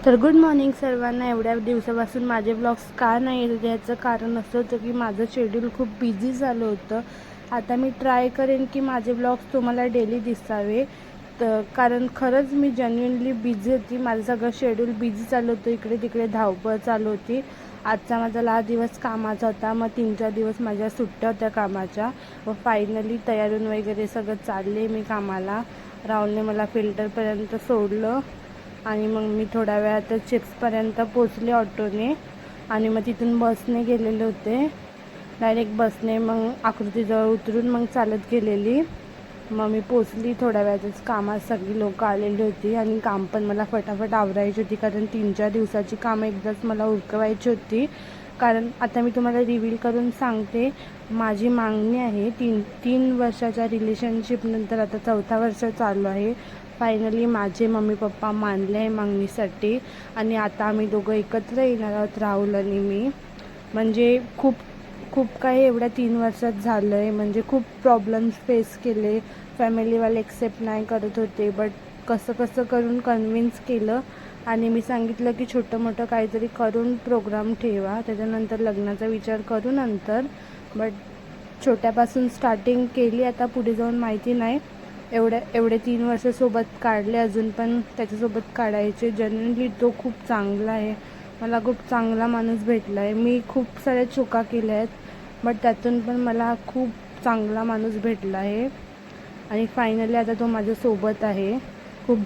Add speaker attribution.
Speaker 1: तर good morning सर्वांना. एवढ्या दिवसापासून माझे ब्लॉग्स का नाही येत याचं कारण असं होतं की माझं शेड्यूल खूप बिझी झालं होतं. आता मी ट्राय करेन की माझे ब्लॉग्स तुम्हाला डेली दिसावे. तर कारण खरंच मी जेन्युइनली बिझी होती. माझं सगळं शेड्यूल बिझी चालू होतं. इकडे तिकडे धावपळ चालू होती. आजचा माझा लास्ट दिवस कामाचा होता. मग 3-4 दिवस माझ्या सुट्ट्या होत्या कामाच्या. व फायनली तयारून वगैरे सगळं चालले मी कामाला. राहुलने मला फिल्टरपर्यंत सोडलं आणि मग मी थोड्या वेळात चिप्सपर्यंत पोचले ऑटोने. आणि मग तिथून बसने गेलेले होते. डायरेक्ट बसने मग आकृतीजवळ उतरून मग चालत गेलेली. मग मी पोचली थोड्या वेळातच. कामात सगळी लोकं आलेली होती आणि काम पण मला फटाफट आवरायची होती, कारण 3-4 दिवसाची कामं एकदाच मला उरकवायची होती. कारण आता मी तुम्हाला रिव्हील करून सांगते, माझी मागणी आहे 3 वर्षाच्या रिलेशनशिपनंतर आता 4था वर्ष चालू आहे. फायनली माझे मम्मी पप्पा मानले आहे मागणीसाठी आणि आता आम्ही दोघं एकत्र येणार आहोत, राहुल आणि मी. म्हणजे खूप काही एवढ्या 3 वर्षात झालं आहे. म्हणजे खूप प्रॉब्लेम्स फेस केले. फॅमिलीवाले एक्सेप्ट नाही करत होते, बट कसं करून कन्विन्स केलं आणि मी सांगितलं की छोटं मोठं काहीतरी करून प्रोग्राम ठेवा, त्याच्यानंतर लग्नाचा विचार करू नंतर. बट छोट्यापासून स्टार्टिंग केली. आता पुढे जाऊन माहिती नाही. एवढे 3 वर्ष सोबत काढले, अजून पण त्याच्यासोबत काढायचे. जेन्युइनली तो खूप चांगला आहे. मला खूप चांगला माणूस भेटला आहे. मी खूप साऱ्या चुका केल्या आहेत, बट त्यातून पण मला खूप चांगला माणूस भेटला आहे आणि फायनली आता तो माझ्यासोबत आहे. खूप